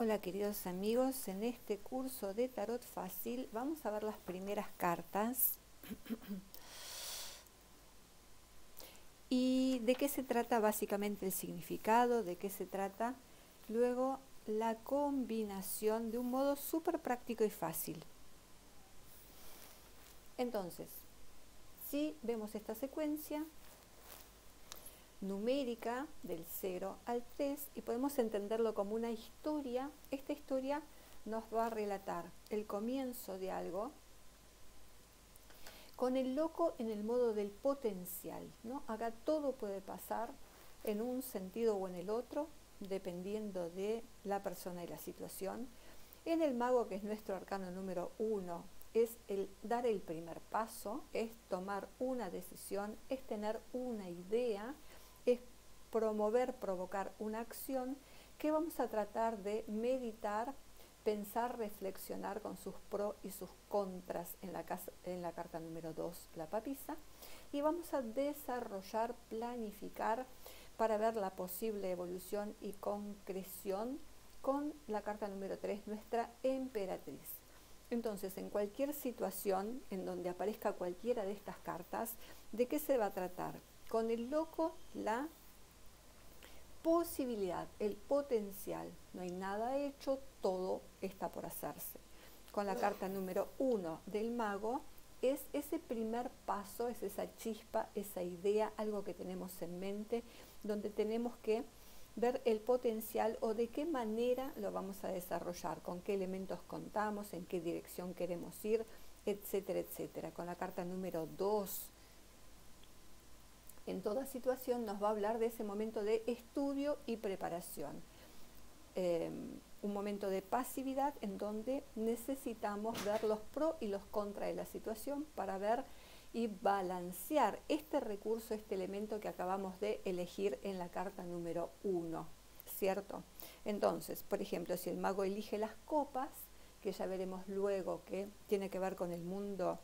Hola queridos amigos, en este curso de Tarot Fácil vamos a ver las primeras cartas y de qué se trata básicamente el significado, de qué se trata luego la combinación de un modo súper práctico y fácil. Entonces, si vemos esta secuencia numérica del 0 al 3 y podemos entenderlo como una historia, esta historia nos va a relatar el comienzo de algo con el loco en el modo del potencial, ¿no? Acá todo puede pasar en un sentido o en el otro, dependiendo de la persona y la situación. En el mago, que es nuestro arcano número 1, es el dar el primer paso, es tomar una decisión, es tener una idea, es provocar una acción que vamos a tratar de meditar, pensar, reflexionar con sus pros y sus contras en la carta número 2, la papisa, y vamos a desarrollar, planificar para ver la posible evolución y concreción con la carta número 3, nuestra emperatriz. Entonces, en cualquier situación en donde aparezca cualquiera de estas cartas, ¿de qué se va a tratar? Con el loco, la posibilidad, el potencial. No hay nada hecho, todo está por hacerse. Con la carta número 1 del mago, es ese primer paso, es esa chispa, esa idea, algo que tenemos en mente, donde tenemos que ver el potencial o de qué manera lo vamos a desarrollar, con qué elementos contamos, en qué dirección queremos ir, etcétera, etcétera. Con la carta número 2, en toda situación nos va a hablar de ese momento de estudio y preparación. Un momento de pasividad en donde necesitamos ver los pros y los contras de la situación para ver y balancear este recurso, este elemento que acabamos de elegir en la carta número 1, ¿cierto? Entonces, por ejemplo, si el mago elige las copas, que ya veremos luego que tiene que ver con el mundo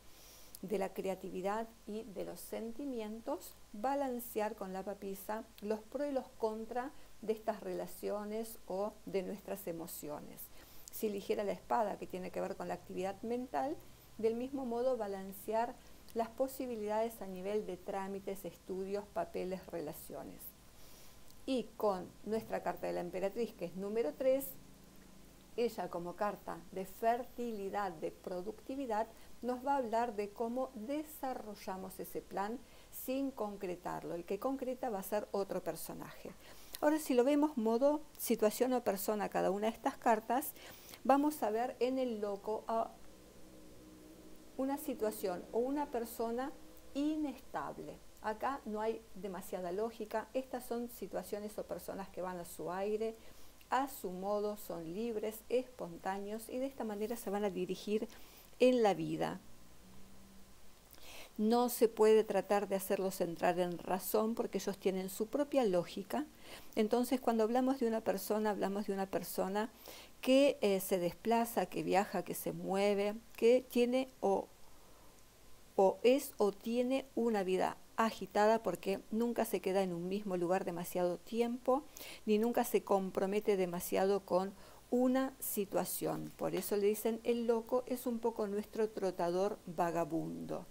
de la creatividad y de los sentimientos, balancear con la papisa los pros y los contras de estas relaciones o de nuestras emociones. Si eligiera la espada, que tiene que ver con la actividad mental, del mismo modo balancear las posibilidades a nivel de trámites, estudios, papeles, relaciones. Y con nuestra carta de la emperatriz, que es número 3, ella como carta de fertilidad, de productividad, nos va a hablar de cómo desarrollamos ese plan sin concretarlo. El que concreta va a ser otro personaje. Ahora, si lo vemos modo situación o persona cada una de estas cartas, vamos a ver en el loco a una situación o una persona inestable. Acá no hay demasiada lógica. Estas son situaciones o personas que van a su aire, a su modo, son libres, espontáneos y de esta manera se van a dirigir en la vida. No se puede tratar de hacerlos entrar en razón porque ellos tienen su propia lógica. Entonces, cuando hablamos de una persona que se desplaza, que viaja, que se mueve, que tiene o tiene una vida agitada porque nunca se queda en un mismo lugar demasiado tiempo, ni nunca se compromete demasiado con una situación. Por eso le dicen el loco es un poco nuestro trotador vagabundo.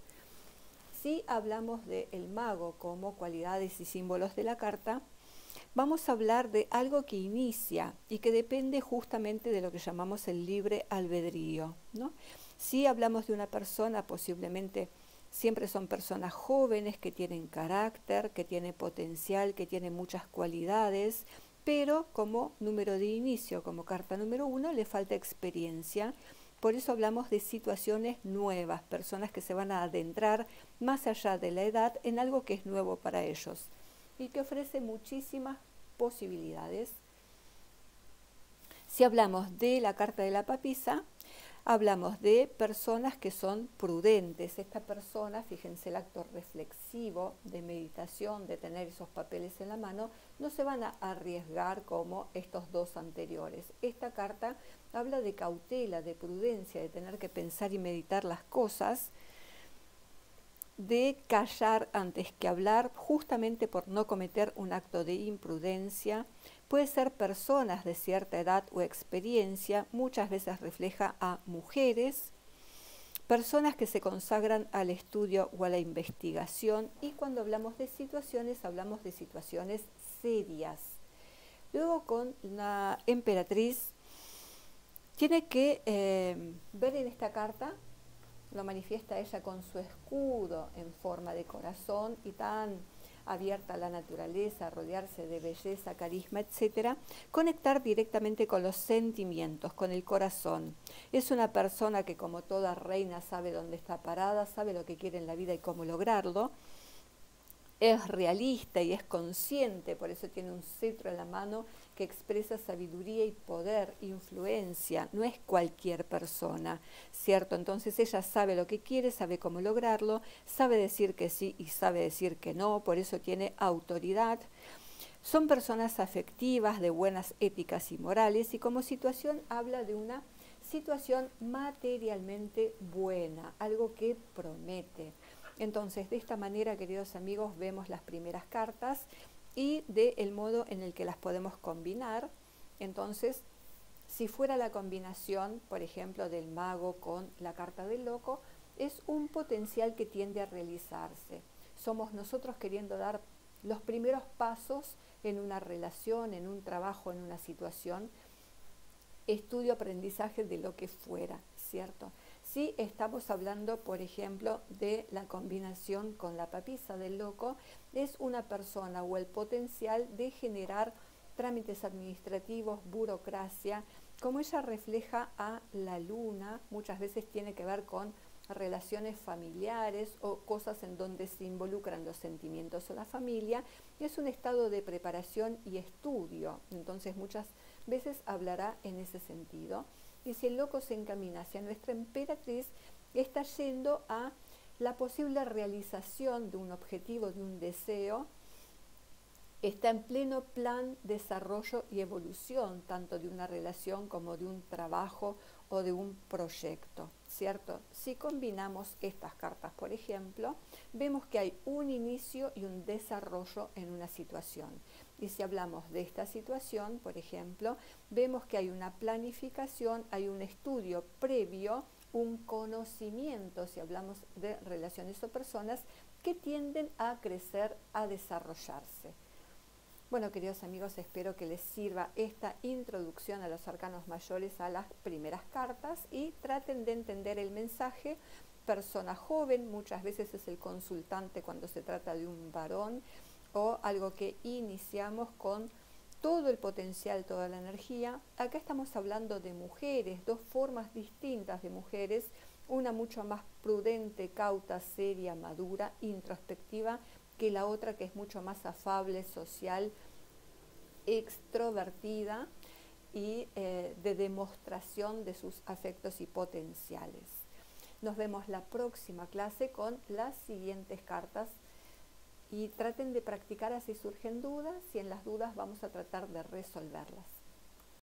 Si hablamos del mago como cualidades y símbolos de la carta, vamos a hablar de algo que inicia y que depende justamente de lo que llamamos el libre albedrío, ¿no? Si hablamos de una persona, posiblemente siempre son personas jóvenes que tienen carácter, que tienen potencial, que tienen muchas cualidades, pero como número de inicio, como carta número 1, le falta experiencia. Por eso hablamos de situaciones nuevas, personas que se van a adentrar más allá de la edad en algo que es nuevo para ellos y que ofrece muchísimas posibilidades. Si hablamos de la carta de la papisa, hablamos de personas que son prudentes. Esta persona, fíjense el acto reflexivo de meditación, de tener esos papeles en la mano, no se van a arriesgar como estos dos anteriores. Esta carta habla de cautela, de prudencia, de tener que pensar y meditar las cosas de callar antes que hablar, justamente por no cometer un acto de imprudencia. Puede ser personas de cierta edad o experiencia, muchas veces refleja a mujeres, personas que se consagran al estudio o a la investigación, y cuando hablamos de situaciones serias. Luego con la emperatriz tiene que ver en esta carta, lo manifiesta ella con su escudo en forma de corazón y tan abierta a la naturaleza, rodearse de belleza, carisma, etc., conectar directamente con los sentimientos, con el corazón. Es una persona que, como toda reina, sabe dónde está parada, sabe lo que quiere en la vida y cómo lograrlo. Es realista y es consciente, por eso tiene un cetro en la mano que expresa sabiduría y poder, influencia, no es cualquier persona, ¿cierto? Entonces ella sabe lo que quiere, sabe cómo lograrlo, sabe decir que sí y sabe decir que no, por eso tiene autoridad. Son personas afectivas, de buenas éticas y morales, y como situación habla de una situación materialmente buena, algo que promete. Entonces, de esta manera, queridos amigos, vemos las primeras cartas y del modo en el que las podemos combinar. Entonces, si fuera la combinación, por ejemplo, del mago con la carta del loco, es un potencial que tiende a realizarse. Somos nosotros queriendo dar los primeros pasos en una relación, en un trabajo, en una situación, estudio, aprendizaje de lo que fuera, ¿cierto? Si estamos hablando, por ejemplo, de la combinación con la papisa del loco, es una persona o el potencial de generar trámites administrativos, burocracia. Como ella refleja a la luna, muchas veces tiene que ver con relaciones familiares o cosas en donde se involucran los sentimientos o la familia, y es un estado de preparación y estudio. Entonces muchas veces hablará en ese sentido. Y si el loco se encamina hacia nuestra emperatriz, está yendo a la posible realización de un objetivo, de un deseo. Está en pleno plan, desarrollo y evolución, tanto de una relación como de un trabajo o de un proyecto, ¿cierto? Si combinamos estas cartas, por ejemplo, vemos que hay un inicio y un desarrollo en una situación. Y si hablamos de esta situación, por ejemplo, vemos que hay una planificación, hay un estudio previo, un conocimiento, si hablamos de relaciones o personas, que tienden a crecer, a desarrollarse. Bueno, queridos amigos, espero que les sirva esta introducción a los arcanos mayores, a las primeras cartas, y traten de entender el mensaje. Persona joven, muchas veces es el consultante cuando se trata de un varón, o algo que iniciamos con todo el potencial, toda la energía. Acá estamos hablando de mujeres, dos formas distintas de mujeres, una mucho más prudente, cauta, seria, madura, introspectiva, que la otra que es mucho más afable, social, extrovertida y de demostración de sus afectos y potenciales. Nos vemos la próxima clase con las siguientes cartas y traten de practicar así surgen dudas, y en las dudas vamos a tratar de resolverlas.